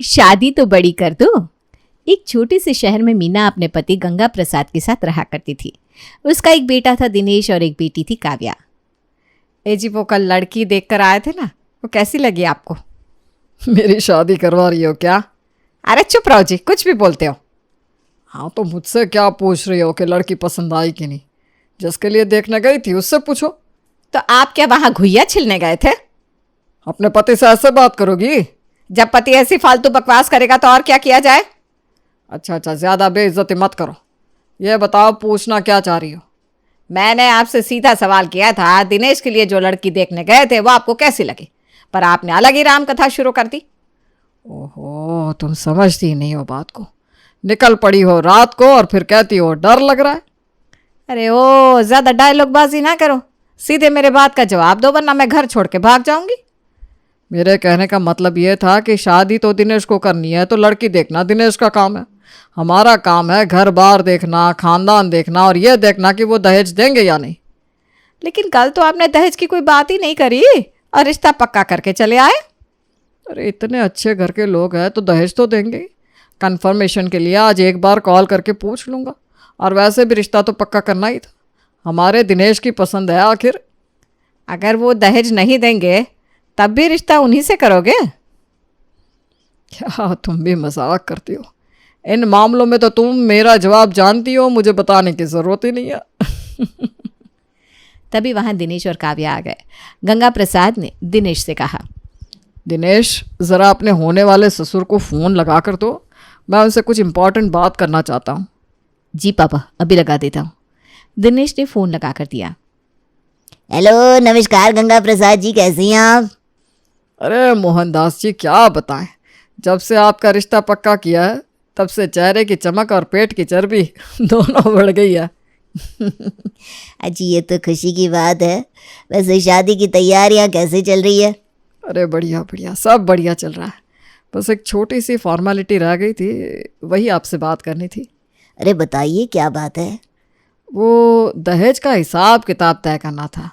शादी तो बड़ी कर दो। एक छोटे से शहर में मीना अपने पति गंगा प्रसाद के साथ रहा करती थी। उसका एक बेटा था दिनेश और एक बेटी थी काव्या। ए जी, वो कल लड़की देखकर आए थे ना, वो कैसी लगी आपको? मेरी शादी करवा रही हो क्या? अरे चुप रहो जी, कुछ भी बोलते हो। हाँ तो मुझसे क्या पूछ रही हो कि लड़की पसंद आई कि नहीं? जिसके लिए देखने गई थी उससे पूछो। तो आप क्या वहां घुइया छिलने गए थे? अपने पति से ऐसे बात करोगी? जब पति ऐसी फालतू बकवास करेगा तो और क्या किया जाए? अच्छा, ज़्यादा बेइज्जती मत करो। ये बताओ, पूछना क्या चाह रही हो? मैंने आपसे सीधा सवाल किया था, दिनेश के लिए जो लड़की देखने गए थे वो आपको कैसी लगी, पर आपने अलग ही राम कथा शुरू कर दी। ओहो, तुम समझती नहीं हो बात को। निकल पड़ी हो रात को और फिर कहती हो डर लग रहा है। अरे ओ, ज्यादा डायलॉग बाजी ना करो, सीधे मेरे बात का जवाब दो वरना मैं घर छोड़ के भाग जाऊंगी। मेरे कहने का मतलब ये था कि शादी तो दिनेश को करनी है तो लड़की देखना दिनेश का काम है। हमारा काम है घर बार देखना, खानदान देखना और ये देखना कि वो दहेज देंगे या नहीं। लेकिन कल तो आपने दहेज की कोई बात ही नहीं करी और रिश्ता पक्का करके चले आए। अरे इतने अच्छे घर के लोग हैं तो दहेज तो देंगे। कंफर्मेशन के लिए आज एक बार कॉल करके पूछ लूँगा। और वैसे भी रिश्ता तो पक्का करना ही था, हमारे दिनेश की पसंद है आखिर। अगर वो दहेज नहीं देंगे तब भी रिश्ता उन्हीं से करोगे? क्या तुम भी मजाक करती हो? इन मामलों में तो तुम मेरा जवाब जानती हो, मुझे बताने की ज़रूरत ही नहीं है। तभी वहां दिनेश और काव्या आ गए। गंगा प्रसाद ने दिनेश से कहा, दिनेश, ज़रा अपने होने वाले ससुर को फ़ोन लगा कर दो, मैं उनसे कुछ इम्पॉर्टेंट बात करना चाहता हूँ। जी पापा, अभी लगा देता हूँ। दिनेश ने फ़ोन लगा कर दिया। हेलो, नमस्कार गंगा प्रसाद जी, कैसी हैं आप? अरे मोहनदास जी, क्या बताएं, जब से आपका रिश्ता पक्का किया है तब से चेहरे की चमक और पेट की चर्बी दोनों बढ़ गई है। अच्छा, ये तो खुशी की बात है। वैसे शादी की तैयारियां कैसे चल रही है? अरे बढ़िया बढ़िया, सब बढ़िया चल रहा है। बस एक छोटी सी फॉर्मेलिटी रह गई थी, वही आपसे बात करनी थी। अरे बताइए, क्या बात है? वो दहेज का हिसाब किताब तय करना था।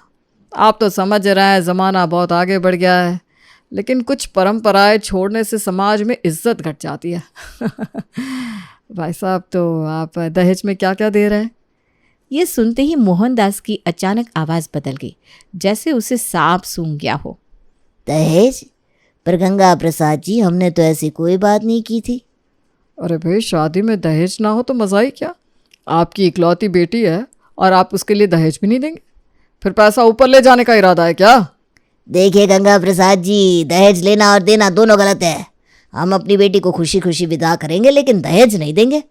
आप तो समझ रहे हैं, ज़माना बहुत आगे बढ़ गया है, लेकिन कुछ परंपराएं छोड़ने से समाज में इज्जत घट जाती है। भाई साहब, तो आप दहेज में क्या क्या दे रहे हैं? ये सुनते ही मोहनदास की अचानक आवाज़ बदल गई, जैसे उसे सांप सूंघ गया हो। दहेज? पर गंगा प्रसाद जी, हमने तो ऐसी कोई बात नहीं की थी। अरे भाई, शादी में दहेज ना हो तो मज़ा ही क्या। आपकी इकलौती बेटी है और आप उसके लिए दहेज भी नहीं देंगे? फिर पैसा ऊपर ले जाने का इरादा है क्या? देखिए गंगा प्रसाद जी, दहेज लेना और देना दोनों गलत है। हम अपनी बेटी को खुशी खुशी विदा करेंगे, लेकिन दहेज नहीं देंगे।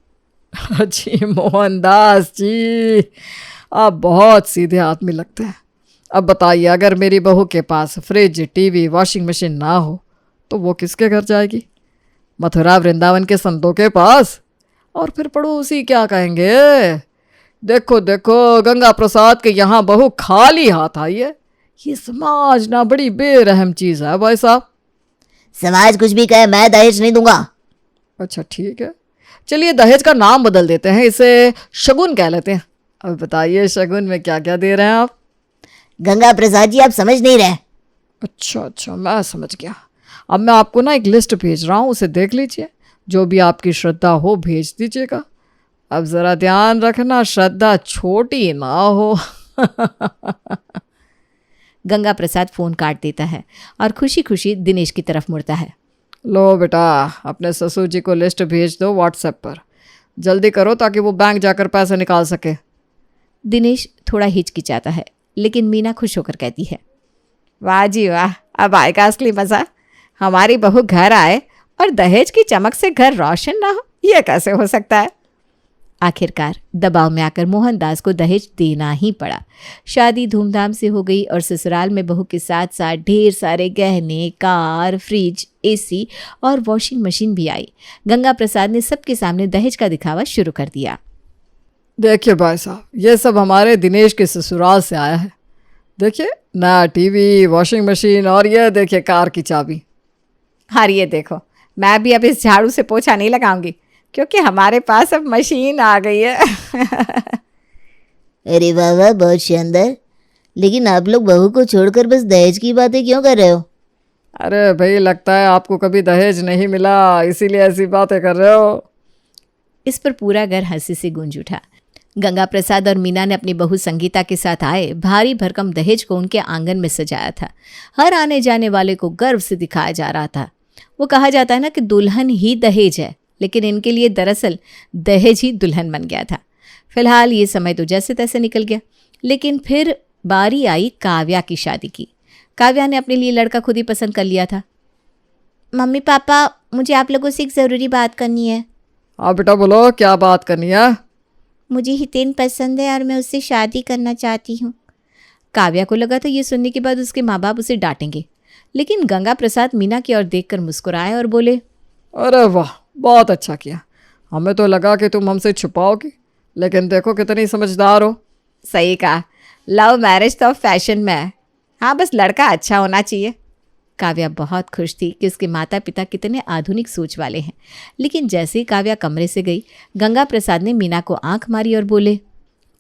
जी मोहनदास जी, आप बहुत सीधे आदमी लगते हैं। अब बताइए, अगर मेरी बहू के पास फ्रिज, टीवी, वॉशिंग मशीन ना हो तो वो किसके घर जाएगी? मथुरा वृंदावन के संतों के पास? और फिर पड़ोसी क्या कहेंगे? देखो देखो, गंगा प्रसाद के यहाँ बहू खाली हाथ आई है। ये समाज ना बड़ी बेरहम चीज़ है भाई साहब। समाज कुछ भी कहे, मैं दहेज नहीं दूंगा। अच्छा ठीक है, चलिए दहेज का नाम बदल देते हैं, इसे शगुन कह लेते हैं। अब बताइए, शगुन में क्या क्या दे रहे हैं आप? गंगा प्रसाद जी, आप समझ नहीं रहे। अच्छा, मैं समझ गया। अब मैं आपको ना एक लिस्ट भेज रहा हूँ, उसे देख लीजिए। जो भी आपकी श्रद्धा हो भेज दीजिएगा। अब ज़रा ध्यान रखना, श्रद्धा छोटी ना हो। गंगा प्रसाद फ़ोन काट देता है और खुशी खुशी दिनेश की तरफ मुड़ता है। लो बेटा, अपने ससुर जी को लिस्ट भेज दो व्हाट्सएप पर। जल्दी करो ताकि वो बैंक जाकर पैसे निकाल सके। दिनेश थोड़ा हिचकिचाता है, लेकिन मीना खुश होकर कहती है, वाह जी वाह, अब आएगा असली मज़ा। हमारी बहू घर आए और दहेज की चमक से घर रोशन ना हो, यह कैसे हो सकता है? आखिरकार दबाव में आकर मोहनदास को दहेज देना ही पड़ा। शादी धूमधाम से हो गई और ससुराल में बहू के साथ साथ ढेर सारे गहने, कार, फ्रिज, एसी और वॉशिंग मशीन भी आई। गंगा प्रसाद ने सबके सामने दहेज का दिखावा शुरू कर दिया। देखिए भाई साहब, ये सब हमारे दिनेश के ससुराल से आया है। देखिए, नया टीवी, वॉशिंग मशीन और ये देखिए कार की चाबी। हाँ, ये देखो, मैं भी अब इस झाड़ू से पोछा नहीं लगाऊंगी क्योंकि हमारे पास अब मशीन आ गई है। अरे वाह वाह, बहुत शानदार। लेकिन आप लोग बहू को छोड़कर बस दहेज की बातें क्यों कर रहे हो? अरे भाई, लगता है आपको कभी दहेज नहीं मिला, इसीलिए ऐसी बातें कर रहे हो। इस पर पूरा घर हंसी से गूंज उठा। गंगा प्रसाद और मीना ने अपनी बहू संगीता के साथ आए भारी भरकम दहेज को उनके आंगन में सजाया था। हर आने जाने वाले को गर्व से दिखाया जा रहा था। वो कहा जाता है ना कि दुल्हन ही दहेज है, लेकिन इनके लिए दरअसल दहेज ही दुल्हन बन गया था। फिलहाल ये समय तो जैसे तैसे निकल गया, लेकिन फिर बारी आई काव्या की शादी की। काव्या ने अपने लिए लड़का खुद ही पसंद कर लिया था। मम्मी पापा, मुझे आप लोगों से एक ज़रूरी बात करनी है। हाँ बेटा, बोलो क्या बात करनी है। मुझे हितेन पसंद है और मैं उससे शादी करना चाहती हूँ। काव्या को लगा था ये सुनने के बाद उसके माँ बाप उसे डांटेंगे, लेकिन गंगा प्रसाद मीना की ओर देखकर मुस्कुराए और बोले, अरे वाह, बहुत अच्छा किया। हमें तो लगा कि तुम हमसे छुपाओगी, लेकिन देखो कितनी समझदार हो। सही कहा, लव मैरिज तो फैशन में है। हाँ, बस लड़का अच्छा होना चाहिए। काव्या बहुत खुश थी कि उसके माता पिता कितने आधुनिक सोच वाले हैं, लेकिन जैसे ही काव्या कमरे से गई, गंगा प्रसाद ने मीना को आंख मारी और बोले,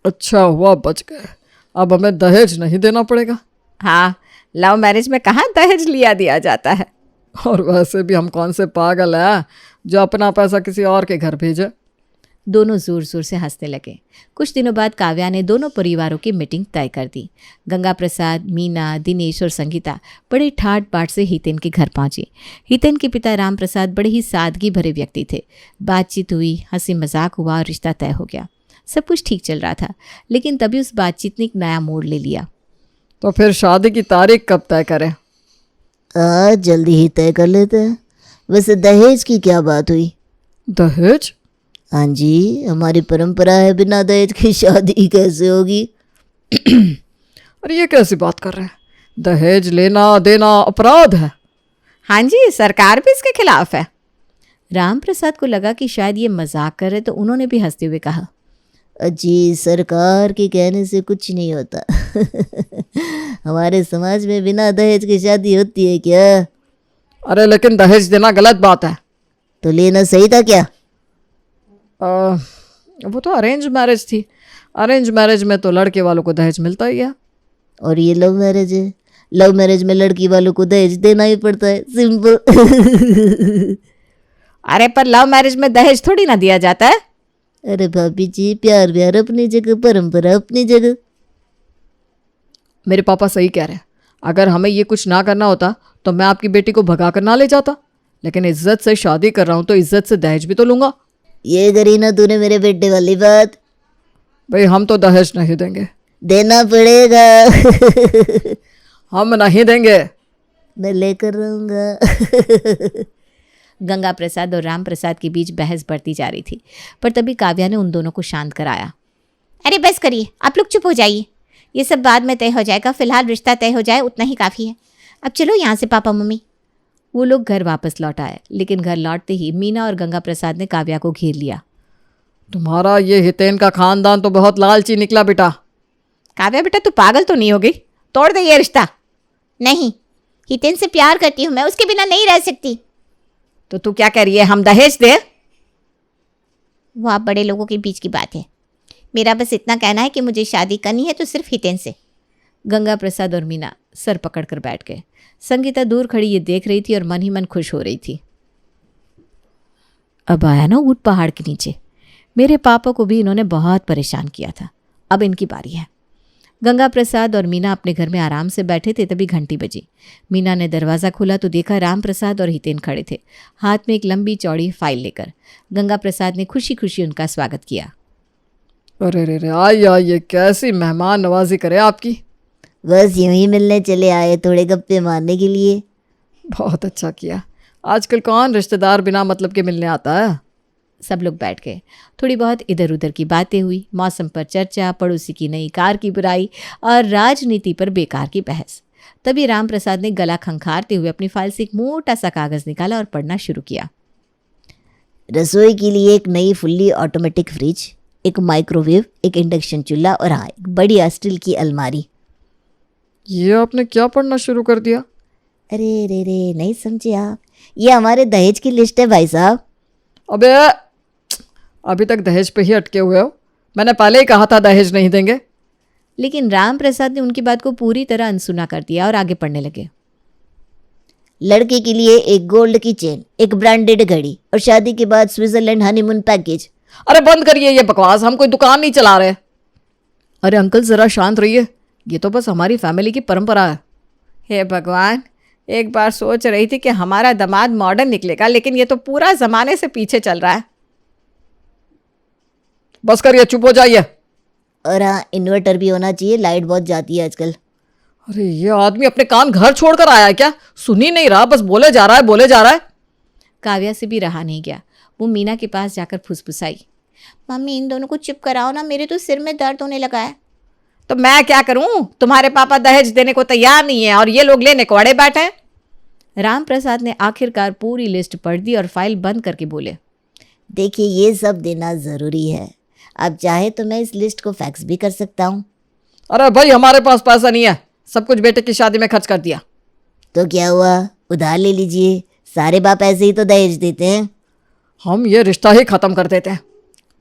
अच्छा हुआ बच गए, अब हमें दहेज नहीं देना पड़ेगा। हाँ, लव मैरिज में कहाँ दहेज दिया जाता है। और वैसे भी हम कौन से पागल हैं जो अपना पैसा किसी और के घर भेजे। दोनों जोर जोर से हंसने लगे। कुछ दिनों बाद काव्या ने दोनों परिवारों की मीटिंग तय कर दी। गंगा प्रसाद, मीना, दिनेश और संगीता बड़े ठाट बाट से हितेन के घर पहुंचे। हितेन के पिता राम प्रसाद बड़े ही सादगी भरे व्यक्ति थे। बातचीत हुई, हंसी मजाक हुआ और रिश्ता तय हो गया। सब कुछ ठीक चल रहा था, लेकिन तभी उस बातचीत ने एक नया मोड़ ले लिया। तो फिर शादी की तारीख कब तय करें? आज जल्दी ही तय कर लेते हैं। वैसे दहेज की क्या बात हुई? दहेज? हाँ जी, हमारी परंपरा है बिना दहेज की शादी कैसे होगी। अरे ये कैसी बात कर रहे हैं? दहेज लेना देना अपराध है। हाँ जी, सरकार भी इसके खिलाफ है। राम प्रसाद को लगा कि शायद ये मजाक कर रहे, तो उन्होंने भी हंसते हुए कहा, जी, सरकार के कहने से कुछ नहीं होता। हमारे समाज में बिना दहेज की शादी होती है क्या? अरे लेकिन दहेज देना गलत बात है। तो लेना सही था क्या? वो तो अरेंज मैरिज थी। अरेंज मैरिज में तो लड़के वालों को दहेज मिलता ही है। और ये लव मैरिज है। लव मैरिज में लड़की वालों को दहेज देना ही पड़ता है, सिंपल। अरे पर लव मैरिज में दहेज थोड़ी ना दिया जाता है। अरे भाभी जी, प्यार व्यार अपनी जगह, परंपरा अपनी जगह। मेरे पापा सही कह रहे हैं। अगर हमें ये कुछ ना करना होता तो मैं आपकी बेटी को भगा कर ना ले जाता, लेकिन इज्जत से शादी कर रहा हूं तो इज्जत से दहेज भी तो लूंगा। ये करी ना तूने मेरे बेटे वाली बात। भाई हम तो दहेज नहीं देंगे। देना पड़ेगा। हम नहीं देंगे। मैं लेकर रहूंगा। गंगा प्रसाद और राम प्रसाद के बीच बहस बढ़ती जा रही थी, पर तभी काव्या ने उन दोनों को शांत कराया। अरे बस करिए, आप लोग चुप हो जाइए। ये सब बाद में तय हो जाएगा, फिलहाल रिश्ता तय हो जाए उतना ही काफ़ी है। अब चलो यहाँ से पापा मम्मी। वो लोग घर वापस लौट आए, लेकिन घर लौटते ही मीना और गंगा प्रसाद ने काव्या को घेर लिया। तुम्हारा ये हितेन का खानदान तो बहुत लालची निकला बेटा। काव्या बेटा, तू पागल तो नहीं हो गई? तोड़ दे ये रिश्ता। नहीं, हितेन से प्यार करती हूँ मैं, उसके बिना नहीं रह सकती। तो तू क्या कह रही है, हम दहेज दे? वो आप बड़े लोगों के बीच की बात है। मेरा बस इतना कहना है कि मुझे शादी करनी है तो सिर्फ हितेन से। गंगा प्रसाद और मीना सर पकड़कर बैठ गए। संगीता दूर खड़ी ये देख रही थी और मन ही मन खुश हो रही थी। अब आया ना ऊंट पहाड़ के नीचे। मेरे पापा को भी इन्होंने बहुत परेशान किया था, अब इनकी बारी है। गंगा प्रसाद और मीना अपने घर में आराम से बैठे थे, तभी घंटी बजी। मीना ने दरवाज़ा खोला तो देखा राम प्रसाद और हितेन खड़े थे, हाथ में एक लंबी चौड़ी फाइल लेकर। गंगा प्रसाद ने खुशी खुशी उनका स्वागत किया। अरे रे रे, आइए आइए, कैसी मेहमान नवाजी करे आपकी। बस यूं ही मिलने चले आए, थोड़े गप्पे मारने के लिए। बहुत अच्छा किया। आजकल कौन रिश्तेदार बिना मतलब के मिलने आता है। सब लोग बैठ गए। थोड़ी बहुत इधर उधर की बातें हुई, मौसम पर चर्चा, पड़ोसी की नई कार की बुराई और राजनीति पर बेकार की बहस। तभी राम प्रसाद ने गला खंखारते हुए अपनी फाइल से एक मोटा सा कागज निकाला और पढ़ना शुरू किया। रसोई के लिए एक नई फुल्ली ऑटोमेटिक फ्रिज, एक माइक्रोवेव, एक इंडक्शन चूल्हा और हाँ, एक बड़ी स्टील की अलमारी। ये आपने क्या पढ़ना शुरू कर दिया? अरे रे रे, नहीं समझे आप? ये हमारे दहेज की लिस्ट है भाई साहब। अबे, अभी तक दहेज पे ही अटके हुए हो। मैंने पहले ही कहा था दहेज नहीं देंगे। लेकिन राम प्रसाद ने उनकी बात को पूरी तरह अनसुना कर दिया और आगे पढ़ने लगे। लड़के के लिए एक गोल्ड की चेन, एक ब्रांडेड घड़ी और शादी के बाद स्विट्जरलैंड हनीमून पैकेज। अरे बंद करिए ये बकवास, हम कोई दुकान नहीं चला रहे। अरे अंकल जरा शांत रहिए, ये तो बस हमारी फैमिली की परंपरा है। हे भगवान, एक बार सोच रही थी कि हमारा दामाद मॉडर्न निकलेगा, लेकिन ये तो पूरा जमाने से पीछे चल रहा है। बस करिए, चुप हो जाइए। और हाँ, इन्वर्टर भी होना चाहिए, लाइट बहुत जाती है आजकल। अरे ये आदमी अपने कान घर छोड़कर आया है क्या? सुन ही नहीं रहा, बस बोले जा रहा है बोले जा रहा है। काव्या से भी रहा नहीं गया। वो मीना के पास जाकर फुसफुसाई, मम्मी इन दोनों को चुप कराओ ना, मेरे तो सिर में दर्द होने लगा है। तो मैं क्या करूं? तुम्हारे पापा दहेज देने को तैयार नहीं है और ये लोग लेने को अड़े बैठे हैं। राम प्रसाद ने आखिरकार पूरी लिस्ट पढ़ दी और फाइल बंद करके बोले, देखिए, ये सब देना ज़रूरी है। आप चाहे तो मैं इस लिस्ट को फैक्स भी कर सकता हूँ। अरे भाई हमारे पास पैसा नहीं है, सब कुछ बेटे की शादी में खर्च कर दिया। तो क्या हुआ, उधार ले लीजिए, सारे बाप ऐसे ही तो दहेज देते हैं। हम ये रिश्ता ही खत्म कर देते हैं।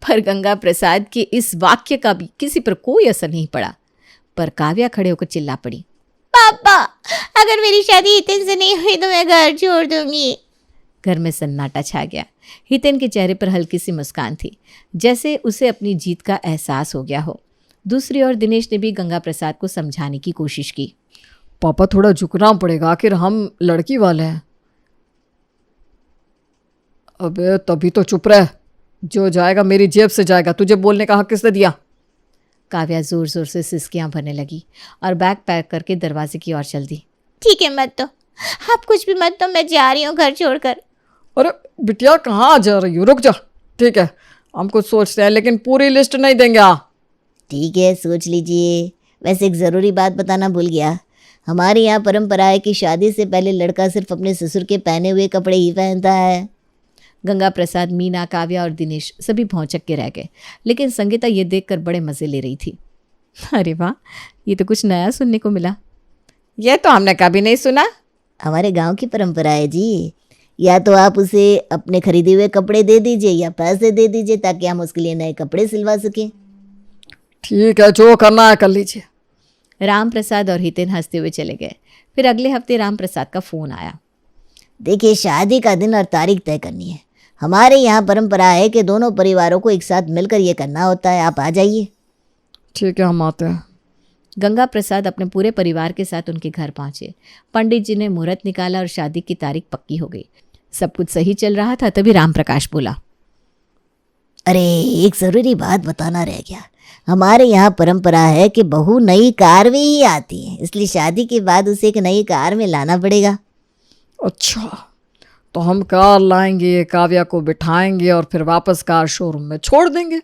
पर गंगा प्रसाद के इस वाक्य का भी किसी पर कोई असर नहीं पड़ा। पर काव्या खड़े होकर चिल्ला पड़ी, पापा, अगर मेरी शादी हितेन से नहीं हुई तो मैं घर छोड़ दूंगी। घर में सन्नाटा छा गया। हितेन के चेहरे पर हल्की सी मुस्कान थी, जैसे उसे अपनी जीत का एहसास हो गया हो। दूसरी ओर दिनेश ने भी गंगा प्रसाद को समझाने की कोशिश की। पापा थोड़ा झुकना पड़ेगा, आखिर हम लड़की वाले हैं। अबे तभी तो चुप रह, जो जाएगा मेरी जेब से जाएगा, तुझे बोलने का हक किसने दिया? काव्या जोर जोर से सिसकियां भरने लगी और बैग पैक करके दरवाजे की ओर चल दी। ठीक है, मत तो, आप कुछ भी मत तो, मैं जा रही हूँ घर छोड़कर। अरे बिटिया कहाँ जा रही हो? रुक जा। ठीक है, हम कुछ सोचते हैं, लेकिन पूरी लिस्ट नहीं देंगे। ठीक है, सोच लीजिए। वैसे एक ज़रूरी बात बताना भूल गया, हमारे यहाँ परंपरा है कि शादी से पहले लड़का सिर्फ अपने ससुर के पहने हुए कपड़े ही पहनता है। गंगा प्रसाद, मीना, काव्या और दिनेश सभी भौंचक के रह गए, लेकिन संगीता ये देखकर बड़े मज़े ले रही थी। अरे वाह, ये तो कुछ नया सुनने को मिला। ये तो हमने कभी नहीं सुना। हमारे गांव की परंपरा है जी। या तो आप उसे अपने खरीदे हुए कपड़े दे दीजिए या पैसे दे दीजिए, ताकि हम उसके लिए नए कपड़े सिलवा सकें। ठीक है, जो करना है कर लीजिए। राम प्रसाद और हितेन हंसते हुए चले गए। फिर अगले हफ्ते राम प्रसाद का फ़ोन आया। देखिए, शादी का दिन और तारीख तय करनी है। हमारे यहाँ परंपरा है कि दोनों परिवारों को एक साथ मिलकर ये करना होता है। आप आ जाइए। ठीक है, हम आते हैं। गंगा प्रसाद अपने पूरे परिवार के साथ उनके घर पहुंचे। पंडित जी ने मुहूर्त निकाला और शादी की तारीख पक्की हो गई। सब कुछ सही चल रहा था, तभी राम प्रकाश बोला, अरे एक ज़रूरी बात बताना रह गया। हमारे यहाँ परंपरा है कि बहू नई कार में ही आती है, इसलिए शादी के बाद उसे एक नई कार में लाना पड़ेगा। अच्छा, तो हम कार लाएंगे, काव्या को बिठाएंगे और फिर वापस कार शोरूम में छोड़ देंगे।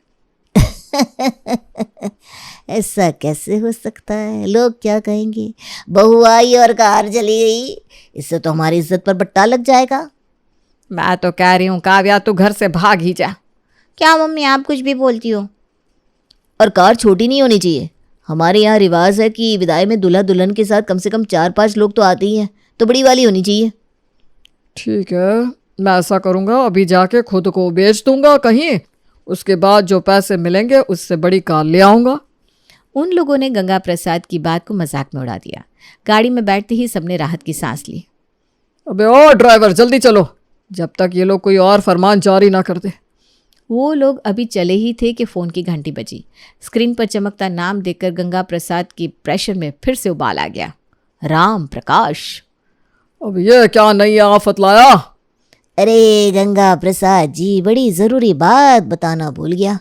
ऐसा कैसे हो सकता है? लोग क्या कहेंगे? बहू आई और कार चली गई, इससे तो हमारी इज्जत पर बट्टा लग जाएगा। मैं तो कह रही हूँ काव्या, तू घर से भाग ही जा। क्या मम्मी, आप कुछ भी बोलती हो? और कार छोटी नहीं होनी चाहिए। हमारे यहाँ रिवाज है कि विदाई में दूल्हा दुल्हन के साथ कम से कम 4-5 लोग तो आते ही हैं, तो बड़ी वाली होनी चाहिए। ठीक है, मैं ऐसा करूँगा, अभी जाके खुद को बेच दूंगा कहीं, उसके बाद जो पैसे मिलेंगे उससे बड़ी कार ले आऊँगा। उन लोगों ने गंगा प्रसाद की बात को मजाक में उड़ा दिया। गाड़ी में बैठते ही सबने राहत की सांस ली। अबे ओ ड्राइवर, जल्दी चलो, जब तक ये लोग कोई और फरमान जारी ना कर दे। वो लोग अभी चले ही थे कि फ़ोन की घंटी बजी। स्क्रीन पर चमकता नाम देखकर गंगा प्रसाद की प्रेशर में फिर से उबाल आ गया। राम प्रकाश। अब ये क्या नई आफत लाया? अरे गंगा प्रसाद जी, बड़ी ज़रूरी बात बताना भूल गया।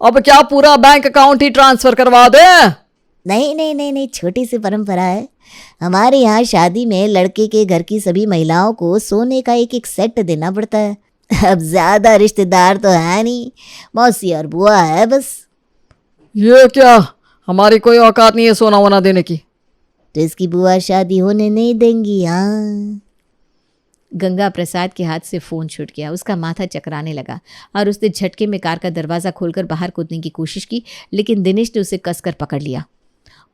अब क्या पूरा बैंक अकाउंट ही ट्रांसफर करवा दे? नहीं नहीं नहीं नहीं, छोटी सी परंपरा है। हमारे यहाँ शादी में लड़के के घर की सभी महिलाओं को सोने का एक एक सेट देना पड़ता है। अब ज़्यादा रिश्तेदार तो है नहीं, मौसी और बुआ है बस। ये क्या, हमारी कोई औकात नहीं है सोना वोना देने की। तो इसकी बुआ शादी होने नहीं देंगी। हाँ, गंगा प्रसाद के हाथ से फ़ोन छूट गया। उसका माथा चकराने लगा और उसने झटके में कार का दरवाज़ा खोलकर बाहर कूदने की कोशिश की, लेकिन दिनेश ने उसे कसकर पकड़ लिया।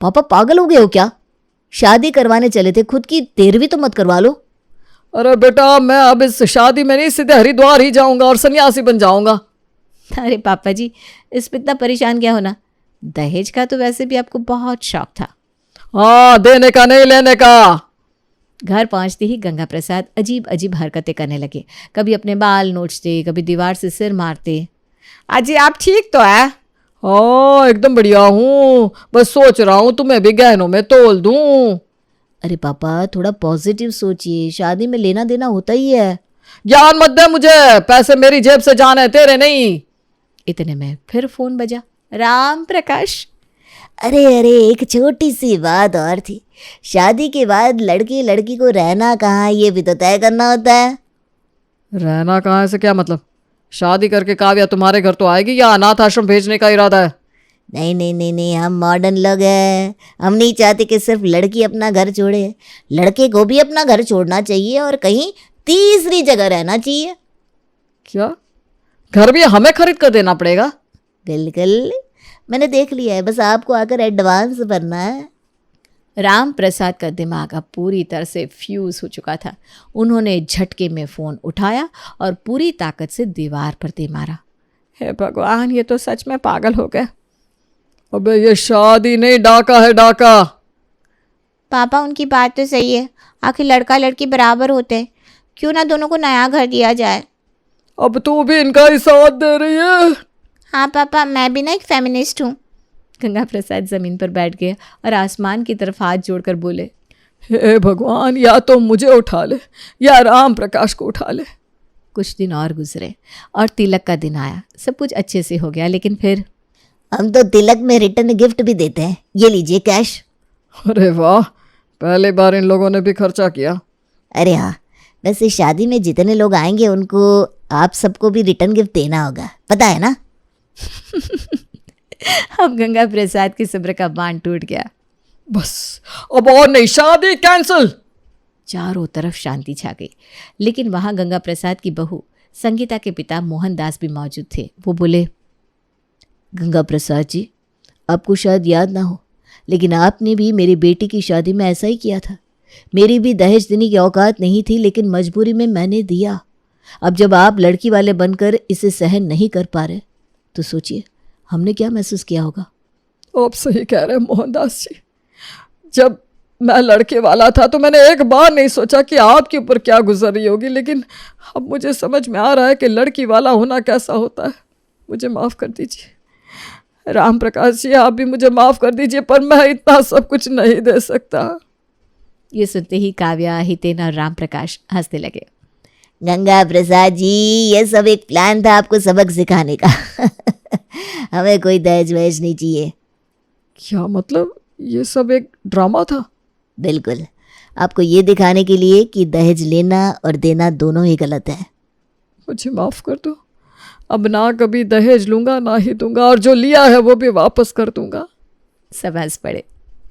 पापा पागल हो गए हो क्या? शादी करवाने चले थे, खुद की 13वीं तो मत करवा लो। अरे बेटा, मैं अब इस शादी में नहीं, सीधे हरिद्वार ही जाऊंगा और सन्यासी बन जाऊंगा। अरे पापा जी, इस पर इतना परेशान क्या होना? दहेज का तो वैसे भी आपको बहुत शौक था। हाँ, देने का नहीं लेने का। घर पहुंचते ही गंगा प्रसाद अजीब अजीब हरकतें करने लगे। कभी अपने बाल नोचते, कभी दीवार से सिर मारते। अजी आप ठीक तो है? हाँ एकदम बढ़िया हूँ, बस सोच रहा हूँ तुम्हें भी गहनों में तोल दूँ। अरे पापा थोड़ा पॉजिटिव सोचिए, शादी में लेना देना होता ही है। ज्ञान मत दे मुझे, पैसे मेरी जेब से जाने तेरे नहीं। इतने में फिर फोन बजा। राम प्रकाश। अरे अरे एक छोटी सी बात और थी, शादी के बाद लड़के लड़की को रहना कहाँ ये भी तो तय करना होता है। रहना कहाँ है से क्या मतलब? शादी करके काव्या तुम्हारे घर तो आएगी या अनाथ आश्रम भेजने का इरादा है? नहीं नहीं नहीं नहीं, हम मॉडर्न लोग हैं, हम नहीं चाहते कि सिर्फ लड़की अपना घर छोड़े, लड़के को भी अपना घर छोड़ना चाहिए और कहीं तीसरी जगह रहना चाहिए। क्या घर भी हमें खरीद कर देना पड़ेगा? बिल्कुल, मैंने देख लिया है, बस आपको आकर एडवांस भरना है। राम प्रसाद का दिमाग अब पूरी तरह से फ्यूज हो चुका था। उन्होंने झटके में फ़ोन उठाया और पूरी ताकत से दीवार पर दे मारा। हे भगवान, ये तो सच में पागल हो गए। अबे ये शादी नहीं, डाका है डाका। पापा उनकी बात तो सही है, आखिर लड़का लड़की बराबर होते हैं, क्यों ना दोनों को नया घर दिया जाए। अब तू भी इनका ही साथ दे रही है? हाँ पापा, मैं भी ना एक फेमिनिस्ट हूँ। गंगा प्रसाद जमीन पर बैठ गए और आसमान की तरफ हाथ जोड़कर बोले, हे भगवान, या तो मुझे उठा ले या राम प्रकाश को उठा ले। कुछ दिन और गुजरे और तिलक का दिन आया। सब कुछ अच्छे से हो गया, लेकिन फिर हम तो तिलक में रिटर्न गिफ्ट भी देते हैं, ये लीजिए कैश। अरे वाह, पहली बार इन लोगों ने भी खर्चा किया। अरे हाँ, वैसे शादी में जितने लोग आएंगे उनको आप सबको भी रिटर्न गिफ्ट देना होगा, पता है ना? अब गंगा प्रसाद की सब्र का बांध टूट गया। बस अब और नहीं, शादी कैंसिल। चारों तरफ शांति छा गई, लेकिन वहां गंगा प्रसाद की बहू संगीता के पिता मोहनदास भी मौजूद थे। वो बोले, गंगा प्रसाद जी, आपको शायद याद ना हो, लेकिन आपने भी मेरी बेटी की शादी में ऐसा ही किया था। मेरी भी दहेज देने की औकात नहीं थी, लेकिन मजबूरी में मैंने दिया। अब जब आप लड़की वाले बनकर इसे सहन नहीं कर पा रहे, तो सोचिए हमने क्या महसूस किया होगा। आप सही कह रहे हैं मोहनदास जी। जब मैं लड़के वाला था तो मैंने एक बार नहीं सोचा कि आपके ऊपर क्या गुजर रही होगी, लेकिन अब मुझे समझ में आ रहा है कि लड़की वाला होना कैसा होता है। मुझे माफ़ कर दीजिए राम प्रकाश जी, आप भी मुझे माफ़ कर दीजिए, पर मैं इतना सब कुछ नहीं दे सकता। ये सुनते ही काव्या, हितेन और राम प्रकाश हंसने लगे। गंगा प्रसाद जी, ये सब एक प्लान था आपको सबक सिखाने का। हमें कोई दहेज वहेज नहीं चाहिए। क्या मतलब? ये सब एक ड्रामा था? बिल्कुल, आपको ये दिखाने के लिए कि दहेज लेना और देना दोनों ही गलत है। मुझे माफ़ कर दो, अब ना कभी दहेज लूँगा ना ही दूंगा, और जो लिया है वो भी वापस कर दूंगा। सब हंस पड़े।